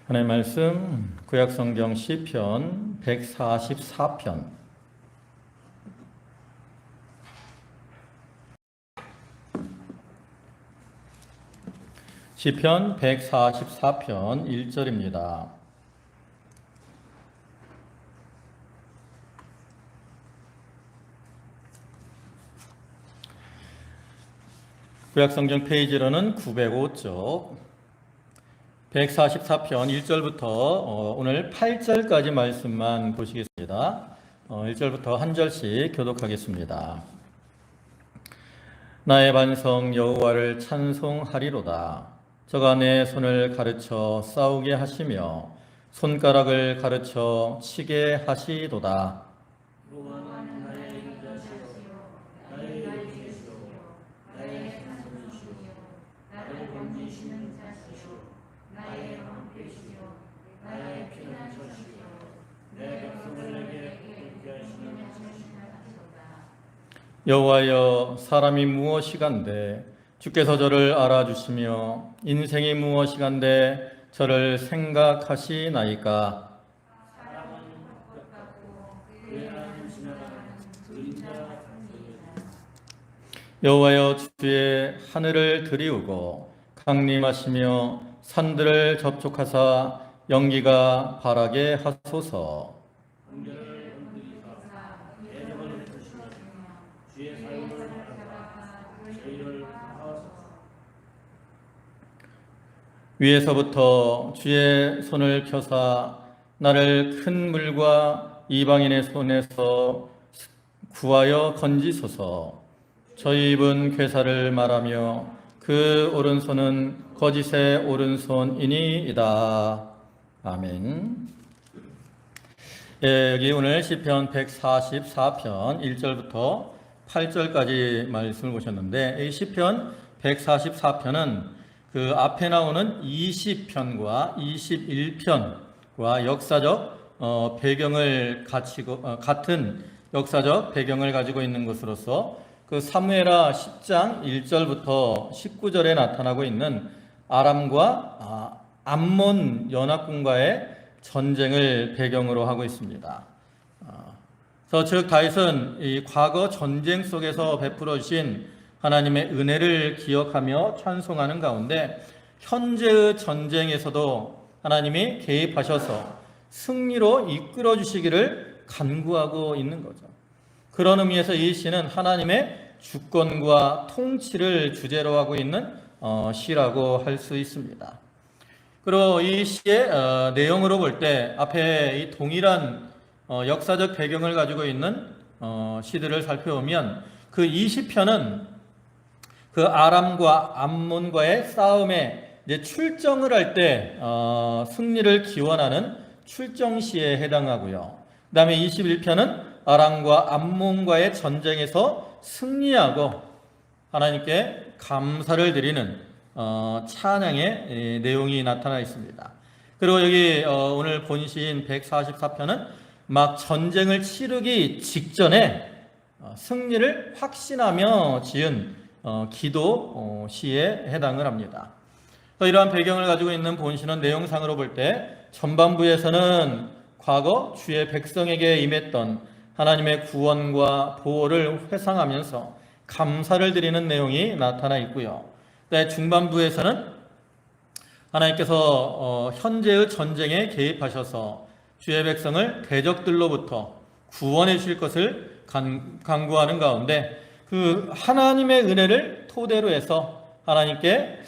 하나님의 말씀 구약성경 시편 144편 시편 144편 1절입니다. 구약성경 페이지로는 905쪽 144편 1절부터 오늘 8절까지 말씀만 보시겠습니다. 1절부터 한 절씩 교독하겠습니다. 나의 반성 여호와를 찬송하리로다. 저가 내 손을 가르쳐 싸우게 하시며 손가락을 가르쳐 치게 하시도다. 여호와여, 사람이 무엇이간데 주께서 저를 알아주시며 인생이 무엇이간데 저를 생각하시나이까. 여호와여, 주의 하늘을 들이우고 강림하시며 산들을 접촉하사 연기가 바라게 하소서. 위에서부터 주의 손을 펴사 나를 큰 물과 이방인의 손에서 구하여 건지소서. 저희 입은 괴사를 말하며 그 오른손은 거짓의 오른손이니이다. 아멘. 여기 오늘 시편 144편 1절부터 8절까지 말씀을 보셨는데, 이 시편 144편은 그 앞에 나오는 20편과 21편과 역사적 배경을 같은 역사적 배경을 가지고 있는 것으로서 그 사무엘하 10장 1절부터 19절에 나타나고 있는 아람과 암몬 연합군과의 전쟁을 배경으로 하고 있습니다. 그래서 즉 다윗은 이 과거 전쟁 속에서 베풀어 주신 하나님의 은혜를 기억하며 찬송하는 가운데 현재의 전쟁에서도 하나님이 개입하셔서 승리로 이끌어 주시기를 간구하고 있는 거죠. 그런 의미에서 이 시는 하나님의 주권과 통치를 주제로 하고 있는 시라고 할 수 있습니다. 그리고 이 시의 내용으로 볼 때 앞에 이 동일한 역사적 배경을 가지고 있는 시들을 살펴보면 그 20편은 그 아람과 암몬과의 싸움에 이제 출정을 할 때 승리를 기원하는 출정시에 해당하고요. 그 다음에 21편은 아람과 암몬과의 전쟁에서 승리하고 하나님께 감사를 드리는 찬양의 내용이 나타나 있습니다. 그리고 여기 오늘 본시인 144편은 막 전쟁을 치르기 직전에 승리를 확신하며 지은 기도 시에 해당을 합니다. 이러한 배경을 가지고 있는 본시는 내용상으로 볼 때 전반부에서는 과거 주의 백성에게 임했던 하나님의 구원과 보호를 회상하면서 감사를 드리는 내용이 나타나 있고요. 중반부에서는 하나님께서 현재의 전쟁에 개입하셔서 주의 백성을 대적들로부터 구원해 주실 것을 간구하는 가운데 그 하나님의 은혜를 토대로 해서 하나님께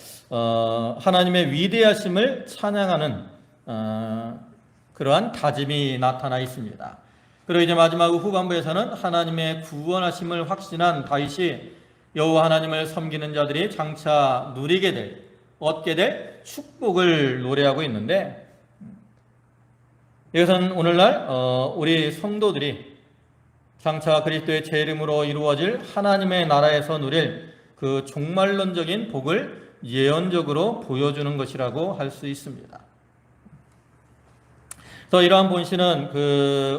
하나님의 위대하심을 찬양하는 그러한 다짐이 나타나 있습니다. 그리고 이제 마지막 후반부에서는 하나님의 구원하심을 확신한 다윗이 여호와 하나님을 섬기는 자들이 장차 누리게 될, 얻게 될 축복을 노래하고 있는데, 이것은 오늘날 우리 성도들이 장차 그리스도의 제 이름으로 이루어질 하나님의 나라에서 누릴 그 종말론적인 복을 예언적으로 보여주는 것이라고 할 수 있습니다. 그래서 이러한 본시는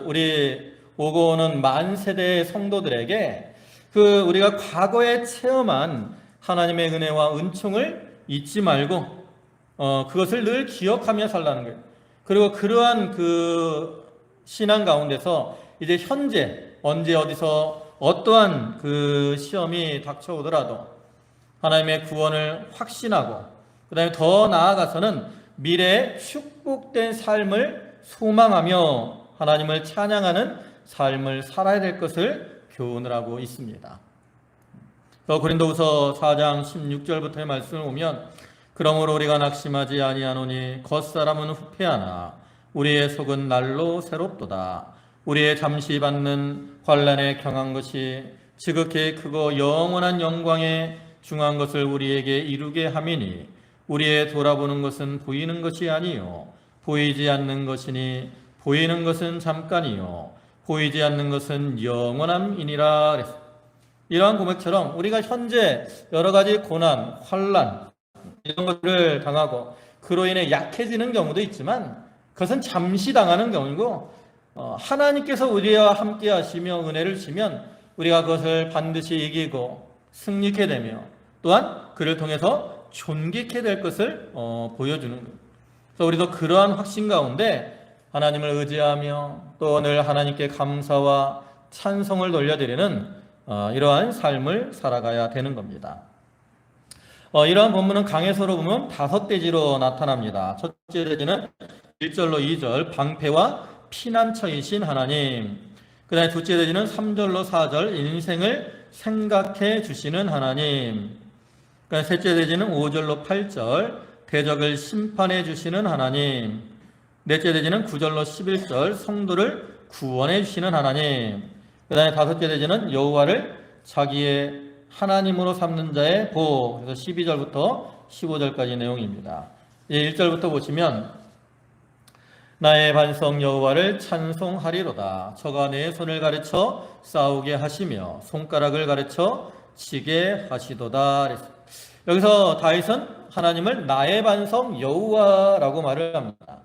우리 오고 오는 만 세대의 성도들에게 우리가 과거에 체험한 하나님의 은혜와 은총을 잊지 말고 그것을 늘 기억하며 살라는 거예요. 그리고 그러한 그 신앙 가운데서 이제 현재 언제 어디서 어떠한 그 시험이 닥쳐오더라도 하나님의 구원을 확신하고 그 다음에 더 나아가서는 미래의 축복된 삶을 소망하며 하나님을 찬양하는 삶을 살아야 될 것을 교훈을 하고 있습니다. 고린도후서 4장 16절부터의 말씀을 보면 그러므로 우리가 낙심하지 아니하노니 겉사람은 후패하나 우리의 속은 날로 새롭도다. 우리의 잠시 받는 환난에 경한 것이 지극히 크고 영원한 영광에 중한 것을 우리에게 이루게 함이니 우리의 돌아보는 것은 보이는 것이 아니요 보이지 않는 것이니 보이는 것은 잠깐이요 보이지 않는 것은 영원함이니라 그랬습니다. 이러한 고백처럼 우리가 현재 여러 가지 고난, 환난 이런 것들을 당하고 그로 인해 약해지는 경우도 있지만 그것은 잠시 당하는 경우이고 하나님께서 우리와 함께 하시며 은혜를 주시면 우리가 그것을 반드시 이기고 승리케 되며 또한 그를 통해서 존귀케 될 것을 보여주는 거예요. 그래서 우리도 그러한 확신 가운데 하나님을 의지하며 또 늘 하나님께 감사와 찬송을 돌려드리는 이러한 삶을 살아가야 되는 겁니다. 이러한 본문은 강해서로 보면 5대지로 나타납니다. 첫째 대지는 1절로 2절 방패와 피난처이신 하나님, 그 다음에 둘째 대지는 3절로 4절 인생을 생각해 주시는 하나님, 그 다음에 셋째 대지는 5절로 8절 대적을 심판해 주시는 하나님, 넷째 대지는 9절로 11절 성도를 구원해 주시는 하나님, 그 다음에 다섯째 대지는 여호와를 자기의 하나님으로 삼는 자의 보, 그래서 12절부터 15절까지 내용입니다. 1절부터 보시면 나의 반석 여호와를 찬송하리로다. 저가 내 손을 가르쳐 싸우게 하시며 손가락을 가르쳐 치게 하시도다. 여기서 다윗은 하나님을 나의 반석 여호와라고 말을 합니다.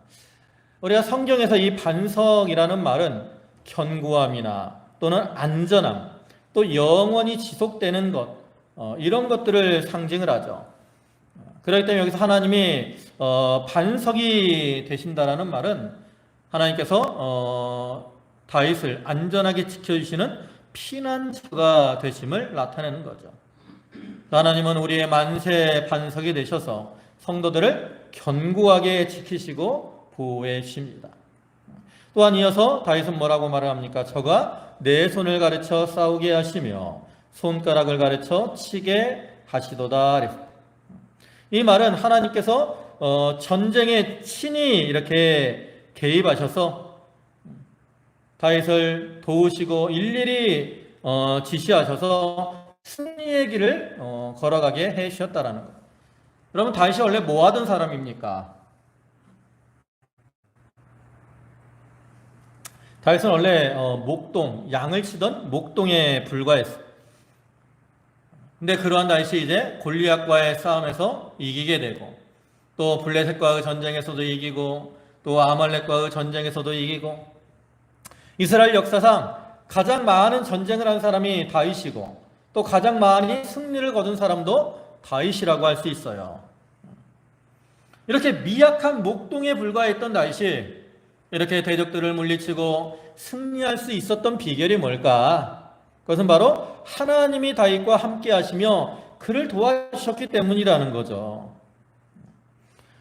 우리가 성경에서 이 반석이라는 말은 견고함이나 또는 안전함, 또 영원히 지속되는 것, 이런 것들을 상징을 하죠. 그렇기 때문에 여기서 하나님이 반석이 되신다라는 말은 하나님께서 다윗을 안전하게 지켜주시는 피난처가 되심을 나타내는 거죠. 하나님은 우리의 만세 반석이 되셔서 성도들을 견고하게 지키시고 보호해 주십니다. 또한 이어서 다윗은 뭐라고 말을 합니까? 저가 내 손을 가르쳐 싸우게 하시며 손가락을 가르쳐 치게 하시도다. 이 말은 하나님께서 전쟁에 친히 이렇게 개입하셔서 다윗을 도우시고 일일이 지시하셔서 승리의 길을 걸어가게 해 주셨다라는 거예요. 여러분, 다윗이 원래 뭐 하던 사람입니까? 다윗은 원래 목동, 양을 치던 목동에 불과했어요. 근데 그러한 다윗이 이제 골리앗과의 싸움에서 이기게 되고 또 블레셋과의 전쟁에서도 이기고 또 아말렉과의 전쟁에서도 이기고 이스라엘 역사상 가장 많은 전쟁을 한 사람이 다윗이고 또 가장 많이 승리를 거둔 사람도 다윗이라고 할 수 있어요. 이렇게 미약한 목동에 불과했던 다윗이 이렇게 대적들을 물리치고 승리할 수 있었던 비결이 뭘까? 그것은 바로 하나님이 다윗과 함께 하시며 그를 도와주셨기 때문이라는 거죠.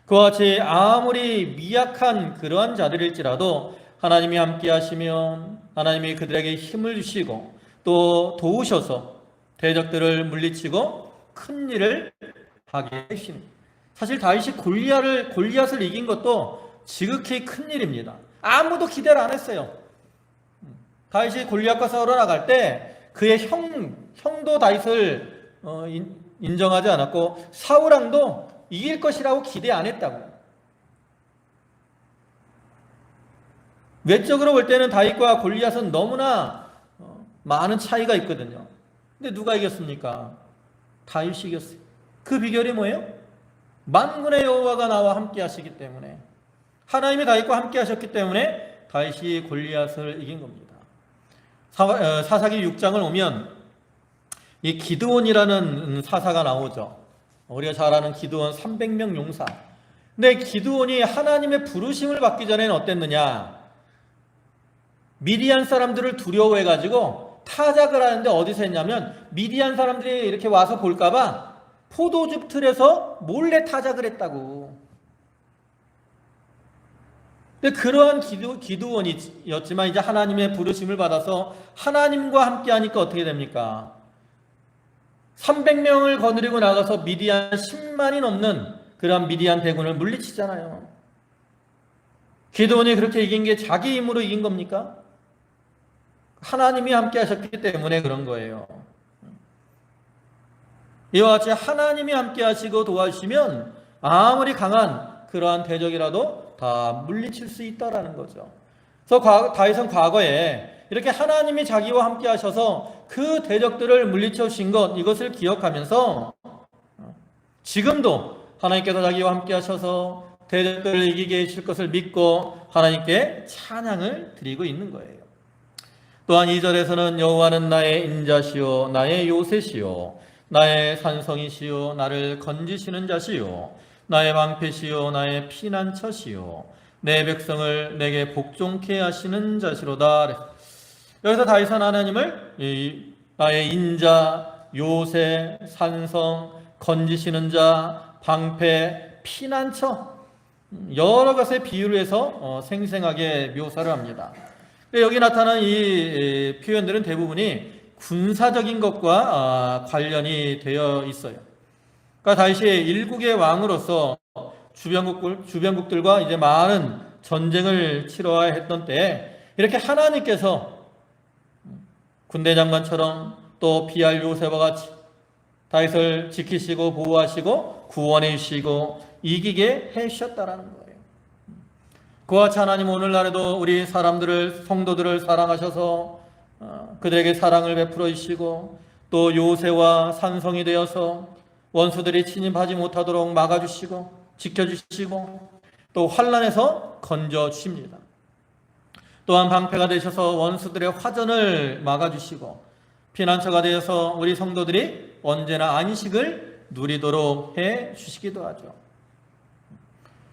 그와 같이 아무리 미약한 그러한 자들일지라도 하나님이 함께 하시면 하나님이 그들에게 힘을 주시고 또 도우셔서 대적들을 물리치고 큰 일을 하게 하시는. 사실 다윗이 골리앗을 이긴 것도 지극히 큰 일입니다. 아무도 기대를 안 했어요. 다윗이 골리앗과 싸우러 나갈 때 그의 형도 다윗을 인정하지 않았고 사울왕도 이길 것이라고 기대 안 했다고. 외적으로 볼 때는 다윗과 골리앗은 너무나 많은 차이가 있거든요. 근데 누가 이겼습니까? 다윗이 이겼어요. 그 비결이 뭐예요? 만군의 여호와가 나와 함께 하시기 때문에, 하나님이 다윗과 함께 하셨기 때문에 다윗이 골리앗을 이긴 겁니다. 사사기 6장을 오면 이 기드온이라는 사사가 나오죠. 우리가 잘 아는 기드온 300명 용사. 근데 기드온이 하나님의 부르심을 받기 전에는 어땠느냐? 미디안 사람들을 두려워해가지고 타작을 하는데 어디서 했냐면 미디안 사람들이 이렇게 와서 볼까봐 포도즙 틀에서 몰래 타작을 했다고. 근데 그러한 기드온이었지만 이제 하나님의 부르심을 받아서 하나님과 함께 하니까 어떻게 됩니까? 300명을 거느리고 나가서 미디안 10만이 넘는 그러한 미디안 대군을 물리치잖아요. 기드온이 그렇게 이긴 게 자기 힘으로 이긴 겁니까? 하나님이 함께 하셨기 때문에 그런 거예요. 이와 같이 하나님이 함께 하시고 도와주시면 아무리 강한 그러한 대적이라도 다 물리칠 수 있다라는 거죠. 그래서 다윗은 과거에 이렇게 하나님이 자기와 함께 하셔서 그 대적들을 물리쳐 주신 것, 이것을 기억하면서 지금도 하나님께서 자기와 함께 하셔서 대적들을 이기게 해주실 것을 믿고 하나님께 찬양을 드리고 있는 거예요. 또한 2절에서는 여호와는 나의 인자시요 나의 요새시요 나의 산성이시요 나를 건지시는 자시요 나의 방패시요 나의 피난처시요 내 백성을 내게 복종케 하시는 자시로다. 여기서 다윗은 하나님을 나의 인자, 요새, 산성, 건지시는 자, 방패, 피난처 여러 가지의 비유를 해서 생생하게 묘사를 합니다. 여기 나타난 이 표현들은 대부분이 군사적인 것과 관련이 되어 있어요. 그러니까 다윗이 일국의 왕으로서 주변국들과 이제 많은 전쟁을 치러야 했던 때에 이렇게 하나님께서 군대 장관처럼 또 비할 요셉과 같이 다윗을 지키시고 보호하시고 구원해 주시고 이기게 해 주셨다라는 거예요. 그와 같이 하나님 오늘날에도 우리 성도들을 사랑하셔서 그들에게 사랑을 베풀어 주시고 또 요새와 산성이 되어서 원수들이 침입하지 못하도록 막아주시고 지켜주시고 또 환난에서 건져주십니다. 또한 방패가 되셔서 원수들의 화전을 막아주시고 피난처가 되어서 우리 성도들이 언제나 안식을 누리도록 해주시기도 하죠.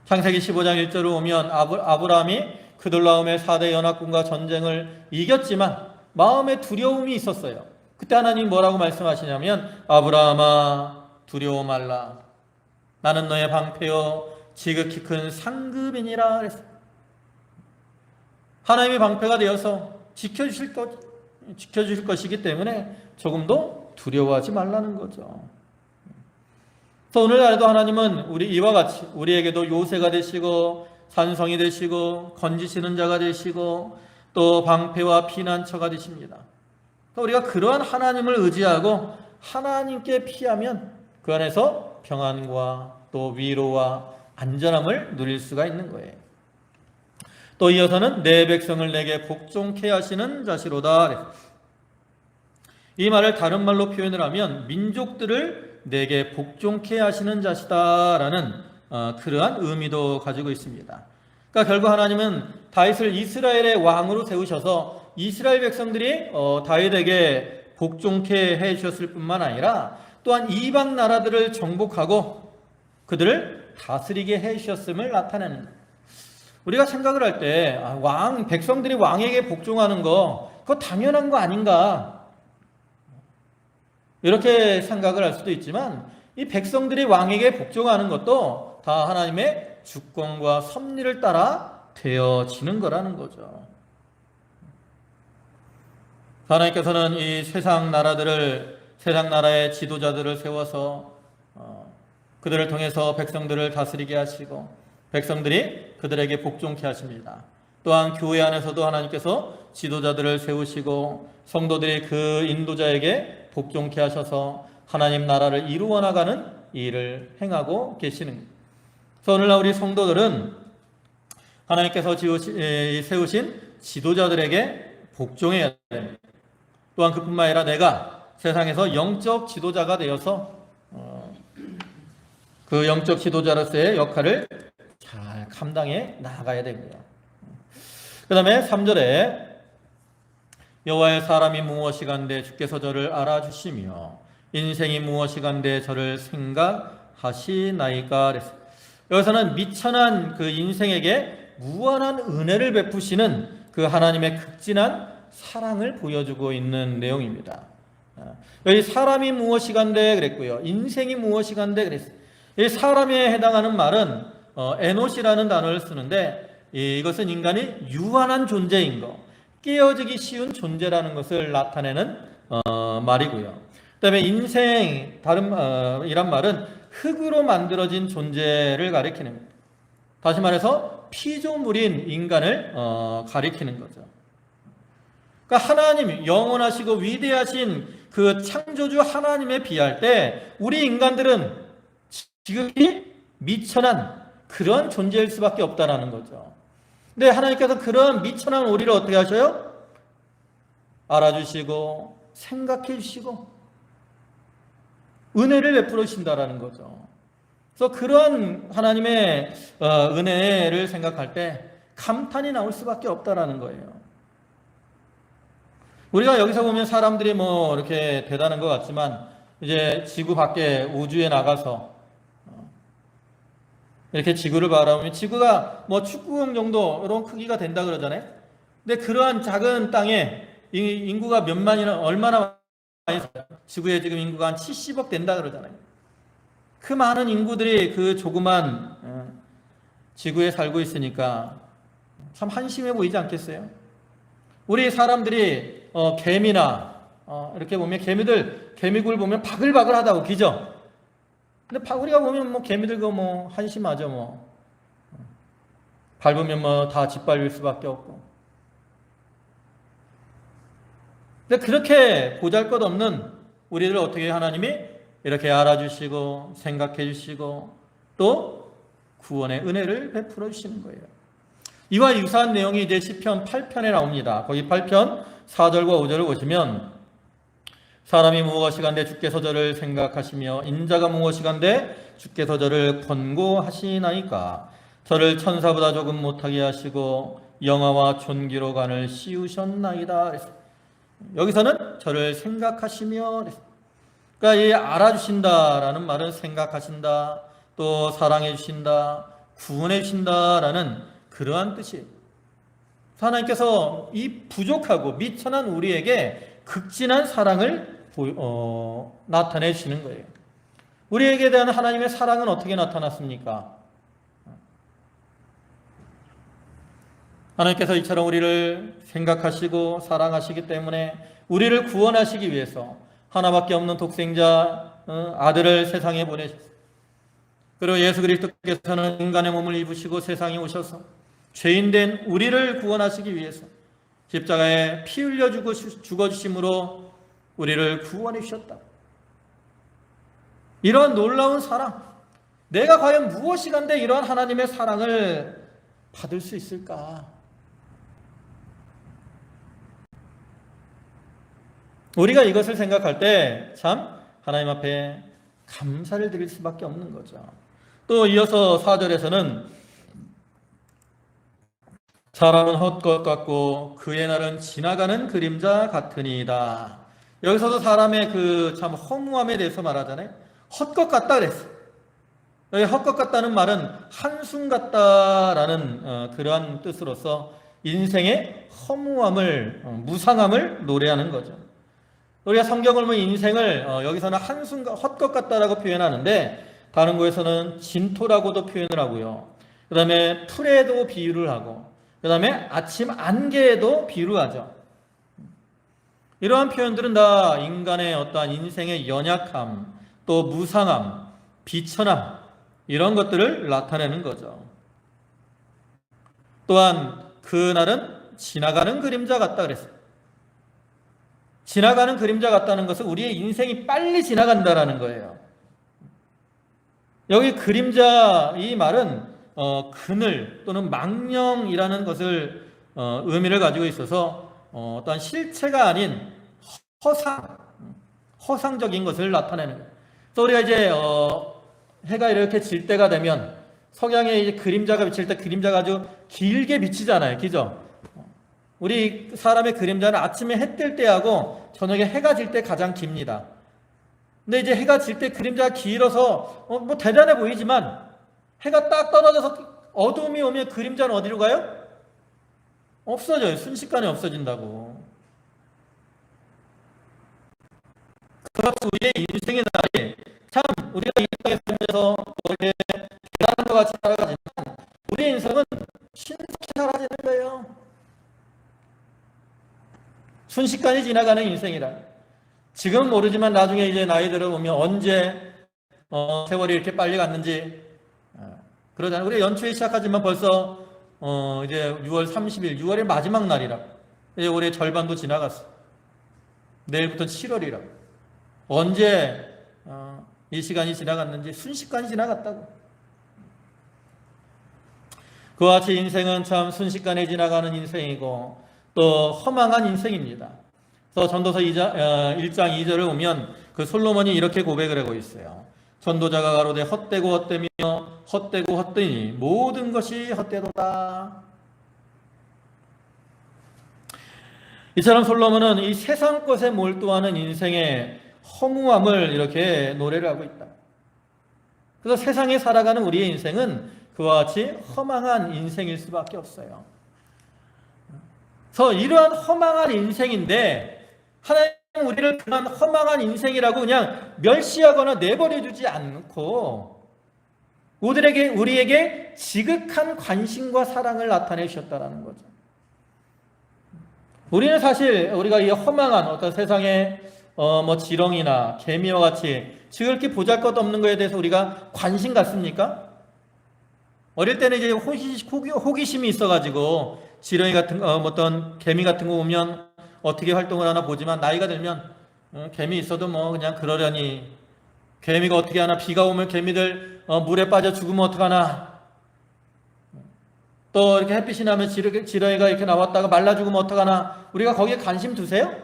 창세기 15장 1절로 오면 아브라함이 그돌라움의 4대 연합군과 전쟁을 이겼지만 마음에 두려움이 있었어요. 그때 하나님 뭐라고 말씀하시냐면 아브라함아 두려워 말라 나는 너의 방패요 지극히 큰 상급이니라 그랬어요. 하나님의 방패가 되어서 지켜주실 것이기 때문에 조금도 두려워하지 말라는 거죠. 그래서 오늘날에도 하나님은 이와 같이 우리에게도 요새가 되시고 산성이 되시고 건지시는 자가 되시고 또 방패와 피난처가 되십니다. 우리가 그러한 하나님을 의지하고 하나님께 피하면 그 안에서 평안과 또 위로와 안전함을 누릴 수가 있는 거예요. 또 이어서는 내 백성을 내게 복종케 하시는 자시로다. 이 말을 다른 말로 표현을 하면 민족들을 내게 복종케 하시는 자시다라는 그러한 의미도 가지고 있습니다. 그러니까 결국 하나님은 다윗을 이스라엘의 왕으로 세우셔서 이스라엘 백성들이 다윗에게 복종케 해 주셨을 뿐만 아니라 또한 이방 나라들을 정복하고 그들을 다스리게 해 주셨음을 나타내는 거예요. 우리가 생각을 할 때 백성들이 왕에게 복종하는 거 그거 당연한 거 아닌가 이렇게 생각을 할 수도 있지만 이 백성들이 왕에게 복종하는 것도 다 하나님의 주권과 섭리를 따라 되어지는 거라는 거죠. 하나님께서는 이 세상 나라의 지도자들을 세워서 그들을 통해서 백성들을 다스리게 하시고 백성들이 그들에게 복종케 하십니다. 또한 교회 안에서도 하나님께서 지도자들을 세우시고 성도들이 그 인도자에게 복종케 하셔서 하나님 나라를 이루어 나가는 일을 행하고 계시는 거예요. 그래서 오늘날 우리 성도들은 하나님께서 세우신 지도자들에게 복종해야 됩니다. 또한 그뿐만 아니라 내가 세상에서 영적 지도자가 되어서 그 영적 지도자로서의 역할을 잘 감당해 나가야 됩니다. 그 다음에 3절에 여호와의 사람이 무엇이간데 주께서 저를 알아주시며 인생이 무엇이간데 저를 생각하시나이까 그랬어요. 여기서는 미천한 그 인생에게 무한한 은혜를 베푸시는 그 하나님의 극진한 사랑을 보여주고 있는 내용입니다. 여기 사람이 무엇이간데 그랬고요. 인생이 무엇이간데 그랬어요. 이 사람에 해당하는 말은 에노시라는 단어를 쓰는데 이것은 인간이 유한한 존재인 것, 깨어지기 쉬운 존재라는 것을 나타내는 말이고요. 그다음에 인생 이란 말은 흙으로 만들어진 존재를 가리키는 겁니다. 다시 말해서 피조물인 인간을 가리키는 거죠. 그러니까 하나님 영원하시고 위대하신 그 창조주 하나님에 비할 때 우리 인간들은 지극히 미천한 그런 존재일 수밖에 없다라는 거죠. 근데 하나님께서 그런 미천한 우리를 어떻게 하셔요? 알아주시고 생각해 주시고 은혜를 베풀어 주신다라는 거죠. 그래서 그런 하나님의 은혜를 생각할 때 감탄이 나올 수밖에 없다라는 거예요. 우리가 여기서 보면 사람들이 뭐 이렇게 대단한 것 같지만 이제 지구 밖에 우주에 나가서 이렇게 지구를 바라보면 지구가 뭐 축구공 정도 이런 크기가 된다 그러잖아요. 근데 그러한 작은 땅에 인구가 몇만이나 얼마나 많이 살아요? 지구에 지금 인구가 한 70억 된다 그러잖아요. 그 많은 인구들이 그 조그만 지구에 살고 있으니까 참 한심해 보이지 않겠어요? 우리 사람들이 개미나 이렇게 보면 개미굴 보면 바글바글 하다고 기죠? 근데 우리가 보면 뭐 개미들 뭐 한심하죠 뭐. 밟으면 뭐 다 짓밟을 수밖에 없고. 근데 그렇게 보잘것없는 우리를 어떻게 하나님이 이렇게 알아주시고 생각해 주시고 또 구원의 은혜를 베풀어 주시는 거예요. 이와 유사한 내용이 이제 시편 8편에 나옵니다. 거기 8편 4절과 5절을 보시면 사람이 무엇이간데 주께서 저를 생각하시며 인자가 무엇이간데 주께서 저를 권고하시나이까. 저를 천사보다 조금 못하게 하시고 영화와 존귀로 간을 씌우셨나이다. 여기서는 저를 생각하시며, 그러니까 이 알아주신다라는 말은 생각하신다, 또 사랑해 주신다, 구원해 주신다라는 그러한 뜻이에요. 하나님께서 이 부족하고 미천한 우리에게 극진한 사랑을 나타내 주시는 거예요. 우리에게 대한 하나님의 사랑은 어떻게 나타났습니까? 하나님께서 이처럼 우리를 생각하시고 사랑하시기 때문에 우리를 구원하시기 위해서 하나밖에 없는 독생자 아들을 세상에 보내셨어요. 그리고 예수 그리스도께서는 인간의 몸을 입으시고 세상에 오셔서 죄인된 우리를 구원하시기 위해서 십자가에 피 흘려 죽어주심으로 우리를 구원해 주셨다. 이러한 놀라운 사랑, 내가 과연 무엇이간데 이러한 하나님의 사랑을 받을 수 있을까? 우리가 이것을 생각할 때 참 하나님 앞에 감사를 드릴 수밖에 없는 거죠. 또 이어서 4절에서는 사람은 헛것 같고 그의 날은 지나가는 그림자 같으니이다. 여기서도 사람의 그 참 허무함에 대해서 말하잖아요. 헛것 같다 그랬어요. 여기 헛것 같다는 말은 한숨 같다라는 그러한 뜻으로서 인생의 허무함을 무상함을 노래하는 거죠. 우리가 성경을 보면 인생을 여기서는 한숨 헛것 같다라고 표현하는데 다른 곳에서는 진토라고도 표현을 하고요. 그 다음에 풀에도 비유를 하고 그 다음에 아침 안개에도 비유를 하죠. 이러한 표현들은 다 인간의 어떠한 인생의 연약함, 또 무상함, 비천함 이런 것들을 나타내는 거죠. 또한 그날은 지나가는 그림자 같다 그랬어요. 지나가는 그림자 같다는 것은 우리의 인생이 빨리 지나간다라는 거예요. 여기 그림자 이 말은 그늘 또는 망령이라는 것을 의미를 가지고 있어서 어떠한 실체가 아닌 허상적인 것을 나타내는 거예요. 그래서 우리가 이제 해가 이렇게 질 때가 되면 석양에 이제 그림자가 비칠 때 그림자가 아주 길게 비치잖아요. 그죠? 우리 사람의 그림자는 아침에 해 뜰 때하고 저녁에 해가 질 때 가장 깁니다. 근데 이제 해가 질 때 그림자가 길어서 뭐 대단해 보이지만 해가 딱 떨어져서 어둠이 오면 그림자는 어디로 가요? 없어져요. 순식간에 없어진다고. 그래서 우리의 인생의 날이 참 우리가 이 땅에 살면서 이렇게 대단한 것 같이 살아가지만 우리의 인생은 신속히 사라지는 거예요. 순식간에 지나가는 인생이라. 지금 모르지만 나중에 이제 나이 들어보면 언제 세월이 이렇게 빨리 갔는지 그러잖아요. 우리 연초에 시작하지만 벌써 이제 6월 30일, 6월의 마지막 날이라. 이제 올해 절반도 지나갔어. 내일부터 7월이라. 언제 이 시간이 지나갔는지 순식간이 지나갔다고. 그와 같이 인생은 참 순식간에 지나가는 인생이고 또 허망한 인생입니다. 그래서 전도서 1장 2절을 보면 그 솔로몬이 이렇게 고백을 하고 있어요. 전도자가 가로되 헛되고 헛되며 헛되고 헛되니 모든 것이 헛되도다. 이처럼 솔로몬은 이 세상 것에 몰두하는 인생의 허무함을 이렇게 노래를 하고 있다. 그래서 세상에 살아가는 우리의 인생은 그와 같이 허망한 인생일 수밖에 없어요. 그래서 이러한 허망한 인생인데 하나님은 우리를 그런 허망한 인생이라고 그냥 멸시하거나 내버려두지 않고 우리에게 지극한 관심과 사랑을 나타내 주셨다는 거죠. 우리는 사실 우리가 이 허망한 어떤 세상의 지렁이나 개미와 같이 지극히 보잘것없는 것에 대해서 우리가 관심 갖습니까? 어릴 때는 이제 호기심이 있어가지고 지렁이 같은 어떤 개미 같은 거 보면 어떻게 활동을 하나 보지만 나이가 들면 개미 있어도 뭐 그냥 그러려니 개미가 어떻게 하나 비가 오면 개미들 물에 빠져 죽으면 어떡하나 또 이렇게 햇빛이 나면 지렁이가 이렇게 나왔다가 말라 죽으면 어떡하나 우리가 거기에 관심 두세요?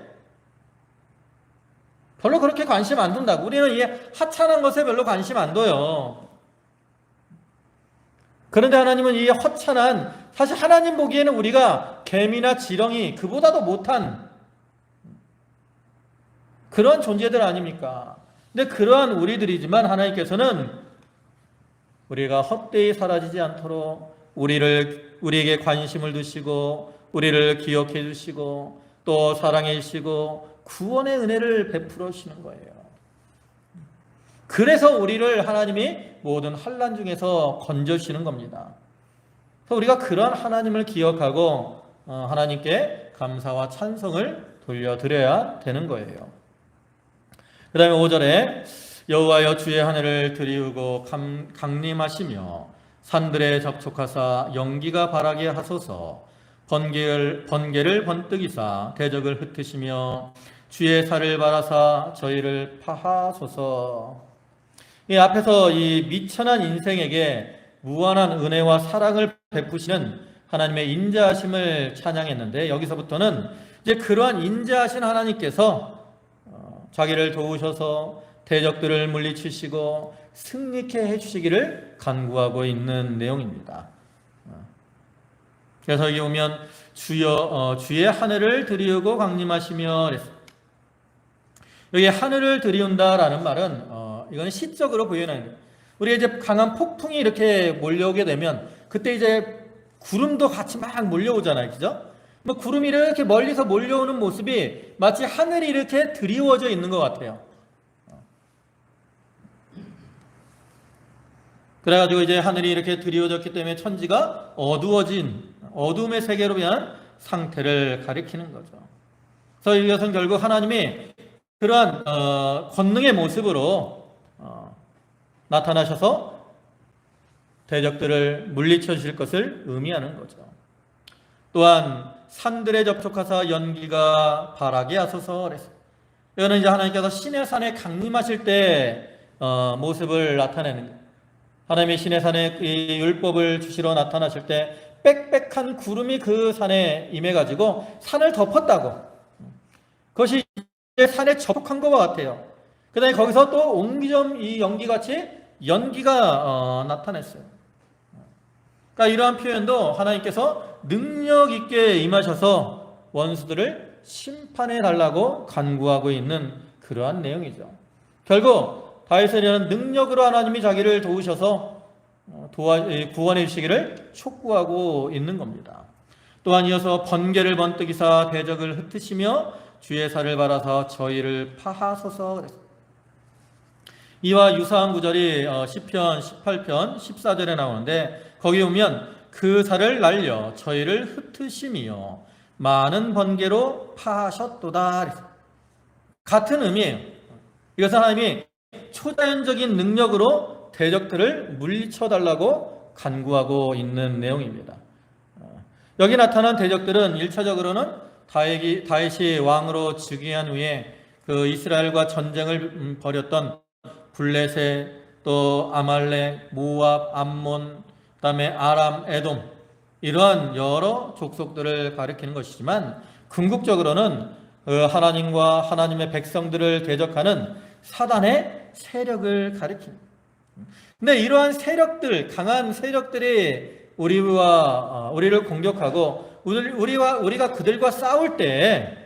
별로 그렇게 관심 안 둔다고. 우리는 이 하찮은 것에 별로 관심 안 둬요. 그런데 하나님은 이 허찬한 사실 하나님 보기에는 우리가 개미나 지렁이 그보다도 못한 그런 존재들 아닙니까? 근데 그러한 우리들이지만 하나님께서는 우리가 헛되이 사라지지 않도록 우리에게 관심을 두시고 우리를 기억해 주시고 또 사랑해 주시고 구원의 은혜를 베풀어 주시는 거예요. 그래서 우리를 하나님이 모든 환난 중에서 건져 주시는 겁니다. 그래서 우리가 그런 하나님을 기억하고 하나님께 감사와 찬송을 돌려드려야 되는 거예요. 그 다음에 5절에 여호와여 주의 하늘을 들이우고 강림하시며 산들에 접촉하사 연기가 바라게 하소서. 번개를 번뜩이사 대적을 흩으시며 주의 살을 바라사 저희를 파하소서. 이 앞에서 이 미천한 인생에게 무한한 은혜와 사랑을 베푸시는 하나님의 인자하심을 찬양했는데 여기서부터는 이제 그러한 인자하신 하나님께서 자기를 도우셔서 대적들을 물리치시고 승리케 해주시기를 간구하고 있는 내용입니다. 그래서 여기 보면 주의 하늘을 들이우고 강림하시며 여기 하늘을 들이운다라는 말은 이건 시적으로 보여나는 거예요. 우리 이제 강한 폭풍이 이렇게 몰려오게 되면 그때 이제 구름도 같이 막 몰려오잖아요, 그죠? 뭐 구름이 이렇게 멀리서 몰려오는 모습이 마치 하늘이 이렇게 드리워져 있는 것 같아요. 그래가지고 이제 하늘이 이렇게 드리워졌기 때문에 천지가 어두워진 어둠의 세계로 변한 상태를 가리키는 거죠. 그래서 이것은 결국 하나님이 그러한 권능의 모습으로 나타나셔서 대적들을 물리쳐 주실 것을 의미하는 거죠. 또한 산들에 접촉하사 연기가 바라게 하소서 그랬어요. 이거는 이제 하나님께서 신의 산에 강림하실 때 모습을 나타내는 거예요. 하나님이 신의 산에 이 율법을 주시러 나타나실 때 빽빽한 구름이 그 산에 임해가지고 산을 덮었다고. 그것이 산에 접촉한 것과 같아요. 그 다음에 거기서 또 옹기점 이 연기같이 연기가 나타났어요. 그러니까 이러한 표현도 하나님께서 능력 있게 임하셔서 원수들을 심판해 달라고 간구하고 있는 그러한 내용이죠. 결국 다윗에게는 능력으로 하나님이 자기를 도우셔서 구원해 주시기를 촉구하고 있는 겁니다. 또한 이어서 번개를 번뜩이사 대적을 흩으시며 주의 살을 바라사 저희를 파하소서 그랬습니다. 이와 유사한 구절이 시편 18편 14절에 나오는데, 거기 보면 그 살을 날려 저희를 흩으시며 많은 번개로 파하셨도다. 같은 의미예요. 이것은 하나님이 초자연적인 능력으로 대적들을 물리쳐달라고 간구하고 있는 내용입니다. 여기 나타난 대적들은 1차적으로는 다윗이 왕으로 즉위한 후에 그 이스라엘과 전쟁을 벌였던 블레셋, 또 아말렉, 모압, 암몬, 그다음에 아람, 에돔, 이러한 여러 족속들을 가리키는 것이지만, 궁극적으로는 하나님과 하나님의 백성들을 대적하는 사단의 세력을 가리킵니다. 근데 이러한 세력들, 강한 세력들이 우리를 공격하고 우리가 그들과 싸울 때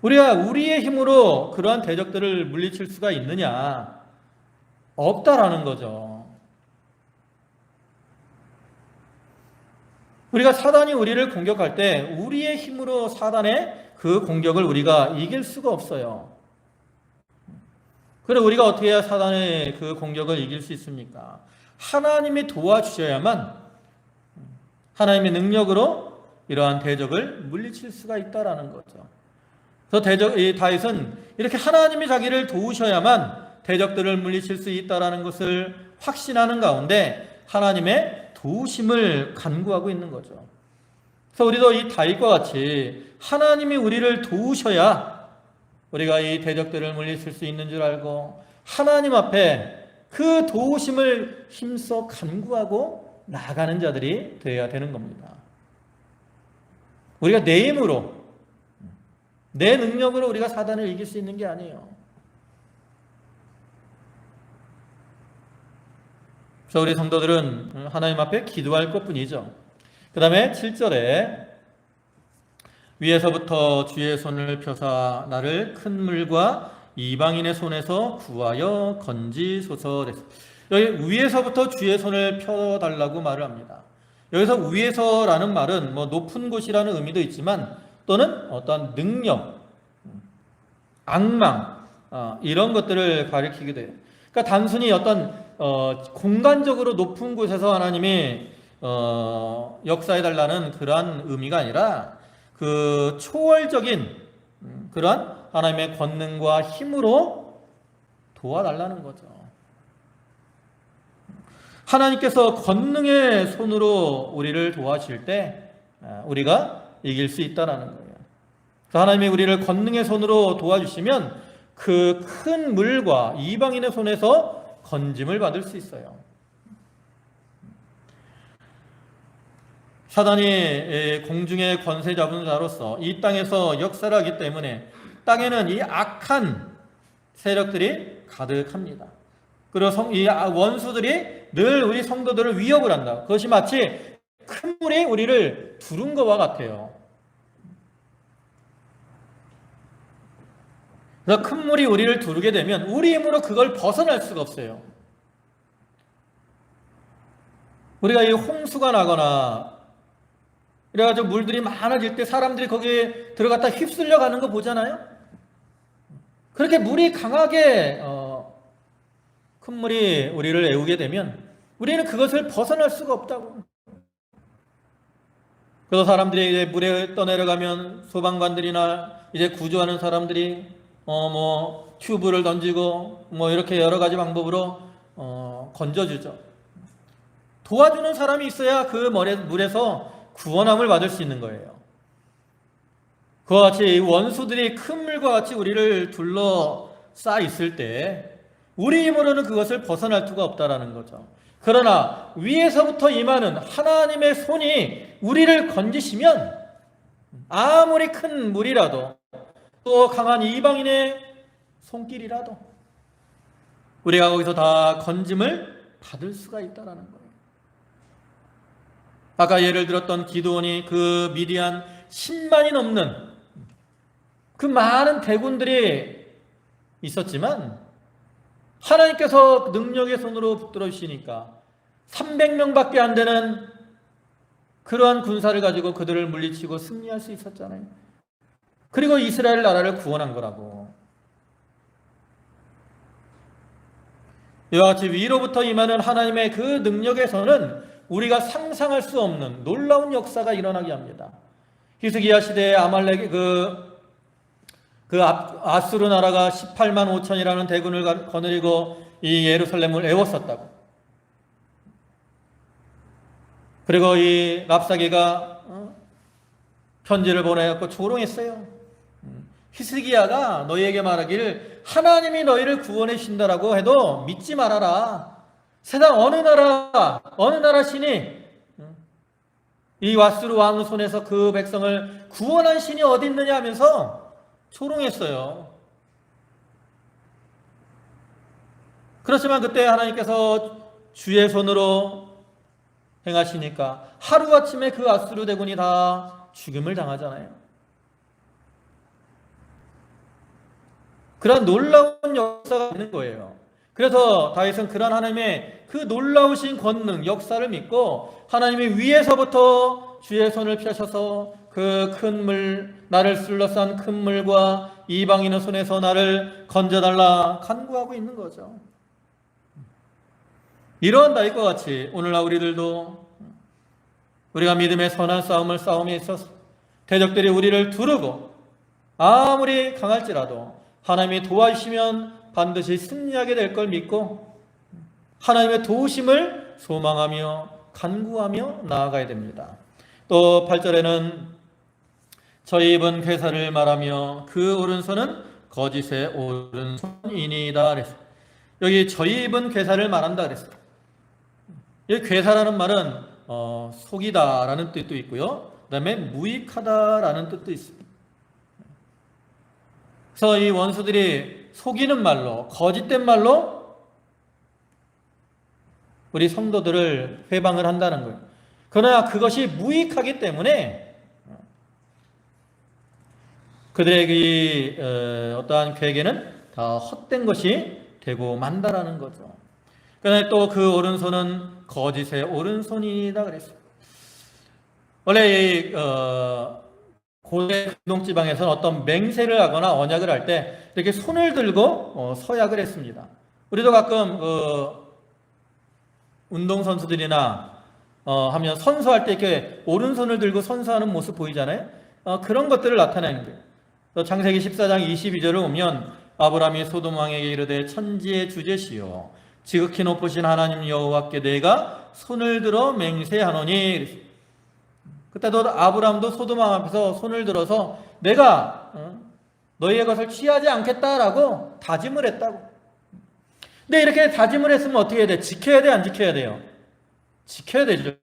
우리가 우리의 힘으로 그러한 대적들을 물리칠 수가 있느냐? 없다라는 거죠. 우리가 사단이 우리를 공격할 때 우리의 힘으로 사단의 그 공격을 우리가 이길 수가 없어요. 그래, 우리가 어떻게 해야 사단의 그 공격을 이길 수 있습니까? 하나님이 도와주셔야만 하나님의 능력으로 이러한 대적을 물리칠 수가 있다라는 거죠. 그래서 다윗은 이렇게 하나님이 자기를 도우셔야만 대적들을 물리칠 수 있다라는 것을 확신하는 가운데 하나님의 도우심을 간구하고 있는 거죠. 그래서 우리도 이 다윗과 같이 하나님이 우리를 도우셔야 우리가 이 대적들을 물리칠 수 있는 줄 알고 하나님 앞에 그 도우심을 힘써 간구하고 나아가는 자들이 되어야 되는 겁니다. 우리가 내 힘으로, 내 능력으로 우리가 사단을 이길 수 있는 게 아니에요. 그래서 우리 성도들은 하나님 앞에 기도할 것뿐이죠. 그 다음에 7절에 위에서부터 주의 손을 펴사 나를 큰 물과 이방인의 손에서 구하여 건지소서. 여기 위에서부터 주의 손을 펴달라고 말을 합니다. 여기서 위에서라는 말은 높은 곳이라는 의미도 있지만 또는 어떠한 능력, 악망, 이런 것들을 가리키기도 해요. 그러니까 단순히 어떤 공간적으로 높은 곳에서 하나님이 역사해달라는 그러한 의미가 아니라 그 초월적인 그러한 하나님의 권능과 힘으로 도와달라는 거죠. 하나님께서 권능의 손으로 우리를 도와주실 때 우리가 이길 수 있다는 거예요. 하나님이 우리를 권능의 손으로 도와주시면 그 큰 물과 이방인의 손에서 건짐을 받을 수 있어요. 사단이 공중의 권세 잡은 자로서 이 땅에서 역사를 하기 때문에 땅에는 이 악한 세력들이 가득합니다. 그리고 이 원수들이 늘 우리 성도들을 위협을 한다. 그것이 마치 큰 물이 우리를 두른 것과 같아요. 그래서 큰 물이 우리를 두르게 되면 우리 힘으로 그걸 벗어날 수가 없어요. 우리가 이 홍수가 나거나 그래가지고 물들이 많아질 때 사람들이 거기에 들어갔다 휩쓸려 가는 거 보잖아요. 그렇게 물이 강하게 큰 물이 우리를 애우게 되면 우리는 그것을 벗어날 수가 없다고. 그래서 사람들이 이제 물에 떠내려가면 소방관들이나 이제 구조하는 사람들이 튜브를 던지고 이렇게 여러 가지 방법으로 건져주죠. 도와주는 사람이 있어야 그 물에서 구원함을 받을 수 있는 거예요. 그와 같이 원수들이 큰 물과 같이 우리를 둘러싸 있을 때 우리 힘으로는 그것을 벗어날 수가 없다라는 거죠. 그러나 위에서부터 임하는 하나님의 손이 우리를 건지시면 아무리 큰 물이라도 또 강한 이방인의 손길이라도 우리가 거기서 다 건짐을 받을 수가 있다라는 거예요. 아까 예를 들었던 기드온이 그 미디안 10만이 넘는 그 많은 대군들이 있었지만 하나님께서 능력의 손으로 붙들어 주시니까 300명밖에 안 되는 그러한 군사를 가지고 그들을 물리치고 승리할 수 있었잖아요. 그리고 이스라엘 나라를 구원한 거라고. 이와 같이 위로부터 임하는 하나님의 그 능력에서는 우리가 상상할 수 없는 놀라운 역사가 일어나게 합니다. 히스기야 시대에 아말렉 아수르 나라가 18만 5천이라는 대군을 거느리고 이 예루살렘을 애웠었다고. 그리고 이 랍사게가 편지를 보내갖고 조롱했어요. 히스기야가 너희에게 말하기를 하나님이 너희를 구원해 주신다라고 해도 믿지 말아라. 세상 어느 나라 신이 이 아수르 왕 손에서 그 백성을 구원한 신이 어디 있느냐 하면서 조롱했어요. 그렇지만 그때 하나님께서 주의 손으로 행하시니까 하루아침에 그 아수르 대군이 다 죽임을 당하잖아요. 그런 놀라운 역사가 있는 거예요. 그래서 다윗은 그런 하나님의 그 놀라우신 권능, 역사를 믿고 하나님이 위에서부터 주의 손을 펴셔서 그 큰 물, 나를 둘러싼 큰 물과 이방인의 손에서 나를 건져달라 간구하고 있는 거죠. 이러한 다윗과 같이 오늘날 우리들도 우리가 믿음의 선한 싸움을 싸움에 있어서 대적들이 우리를 두르고 아무리 강할지라도 하나님이 도와주시면 반드시 승리하게 될 걸 믿고 하나님의 도우심을 소망하며 간구하며 나아가야 됩니다. 또 8절에는 저희 입은 괴사를 말하며 그 오른손은 거짓의 오른손이니이다 그랬어요. 여기 저희 입은 괴사를 말한다 그랬어요. 이 괴사라는 말은 속이다라는 뜻도 있고요. 그 다음에 무익하다라는 뜻도 있습니다. 그래서 이 원수들이 속이는 말로, 거짓된 말로 우리 성도들을 회방을 한다는 거예요. 그러나 그것이 무익하기 때문에 그들에게 어떠한 계획에는 다 헛된 것이 되고 만다라는 거죠. 그러나 또 그 오른손은 거짓의 오른손이다 그랬어요. 원래 고대 근동지방에서는 어떤 맹세를 하거나 언약을 할 때 이렇게 손을 들고 서약을 했습니다. 우리도 가끔 운동선수들이나 하면 선수할 때 이렇게 오른손을 들고 선수하는 모습 보이잖아요. 그런 것들을 나타내는 거예요. 창세기 14장 22절을 보면 아브라함이 소돔 왕에게 이르되 천지의 주제시요 지극히 높으신 하나님 여호와께 내가 손을 들어 맹세하노니. 그때도 아브라함도 소돔 왕 앞에서 손을 들어서 내가 너희의 것을 취하지 않겠다라고 다짐을 했다고. 근데 이렇게 다짐을 했으면 어떻게 해야 돼? 지켜야 돼, 안 지켜야 돼요? 지켜야 되죠.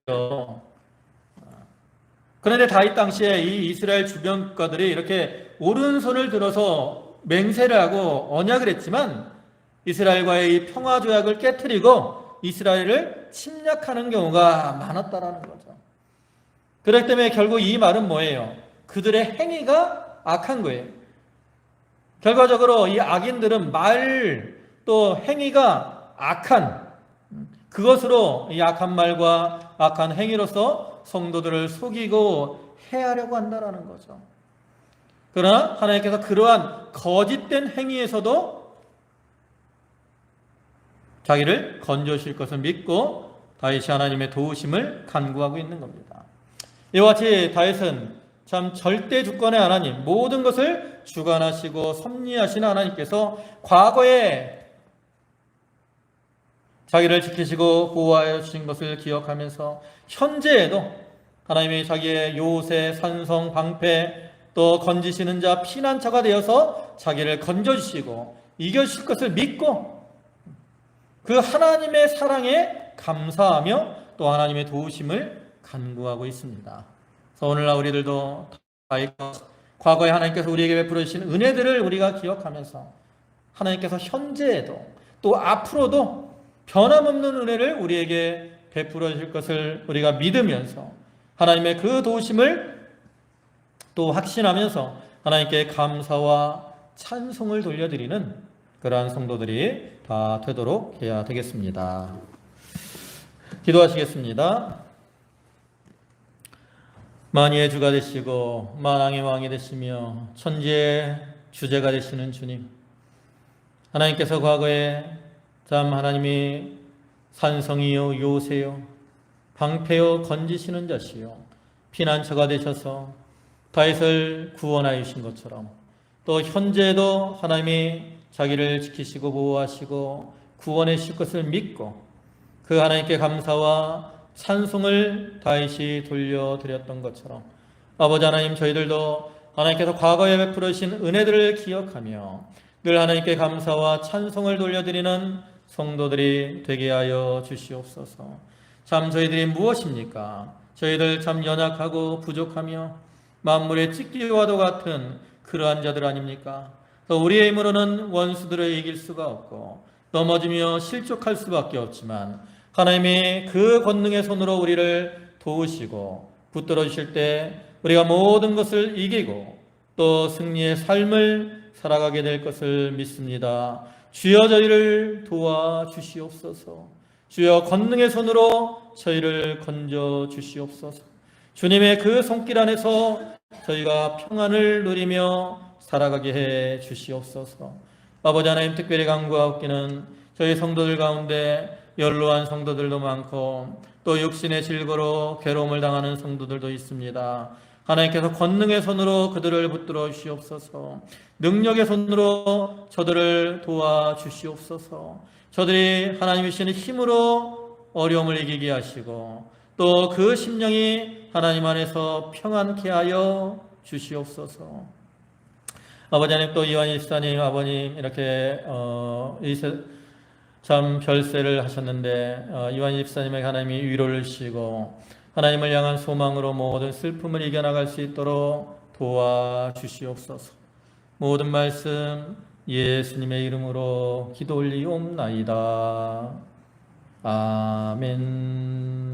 그런데 다윗 당시에 이 이스라엘 주변 국가들이 이렇게 오른손을 들어서 맹세를 하고 언약을 했지만 이스라엘과의 이 평화 조약을 깨트리고 이스라엘을 침략하는 경우가 많았다라는 거죠. 그렇기 때문에 결국 이 말은 뭐예요? 그들의 행위가 악한 거예요. 결과적으로 이 악인들은 말 또 행위가 악한 그것으로 이 악한 말과 악한 행위로서 성도들을 속이고 해하려고 한다라는 거죠. 그러나 하나님께서 그러한 거짓된 행위에서도 자기를 건져주실 것을 믿고 다윗이 하나님의 도우심을 간구하고 있는 겁니다. 이와 같이 다윗은 참 절대 주권의 하나님, 모든 것을 주관하시고 섭리하시는 하나님께서 과거에 자기를 지키시고 보호하여 주신 것을 기억하면서 현재에도 하나님이 자기의 요새, 산성, 방패 또 건지시는 자, 피난처가 되어서 자기를 건져주시고 이겨주실 것을 믿고 그 하나님의 사랑에 감사하며 또 하나님의 도우심을 간구하고 있습니다. 그래서 오늘날 우리들도 과거에 하나님께서 우리에게 베풀어 주신 은혜들을 우리가 기억하면서 하나님께서 현재에도 또 앞으로도 변함없는 은혜를 우리에게 베풀어 주실 것을 우리가 믿으면서 하나님의 그 도우심을 또 확신하면서 하나님께 감사와 찬송을 돌려드리는 그러한 성도들이 다 되도록 해야 되겠습니다. 기도하시겠습니다. 만유의 주가 되시고 만왕의 왕이 되시며 천지의 주제가 되시는 주님, 하나님께서 과거에 참 하나님이 산성이요 요새요 방패요 건지시는 자시요 피난처가 되셔서 다윗을 구원하여 주신 것처럼 또 현재도 하나님이 자기를 지키시고 보호하시고 구원해 주실 것을 믿고 그 하나님께 감사와 찬송을 다윗이 돌려드렸던 것처럼 아버지 하나님, 저희들도 하나님께서 과거에 베풀어 주신 은혜들을 기억하며 늘 하나님께 감사와 찬송을 돌려드리는 성도들이 되게 하여 주시옵소서. 참 저희들이 무엇입니까? 저희들 참 연약하고 부족하며 만물의 찢기와도 같은 그러한 자들 아닙니까? 또 우리의 힘으로는 원수들을 이길 수가 없고 넘어지며 실족할 수밖에 없지만 하나님이 그 권능의 손으로 우리를 도우시고 붙들어 주실 때 우리가 모든 것을 이기고 또 승리의 삶을 살아가게 될 것을 믿습니다. 주여 저희를 도와주시옵소서. 주여 권능의 손으로 저희를 건져 주시옵소서. 주님의 그 손길 안에서 저희가 평안을 누리며 살아가게 해 주시옵소서. 아버지 하나님, 특별히 간구하옵기는 저희 성도들 가운데 연로한 성도들도 많고 또 육신의 질거로 괴로움을 당하는 성도들도 있습니다. 하나님께서 권능의 손으로 그들을 붙들어 주시옵소서. 능력의 손으로 저들을 도와주시옵소서. 저들이 하나님이 주시는 힘으로 어려움을 이기게 하시고 또 그 심령이 하나님 안에서 평안케 하여 주시옵소서. 아버지 하나님, 또 이완희 집사님 아버님 이렇게 참 별세를 하셨는데 이완희 집사님에게 하나님이 위로를 주시고 하나님을 향한 소망으로 모든 슬픔을 이겨나갈 수 있도록 도와주시옵소서. 모든 말씀 예수님의 이름으로 기도 올리옵나이다. 아멘.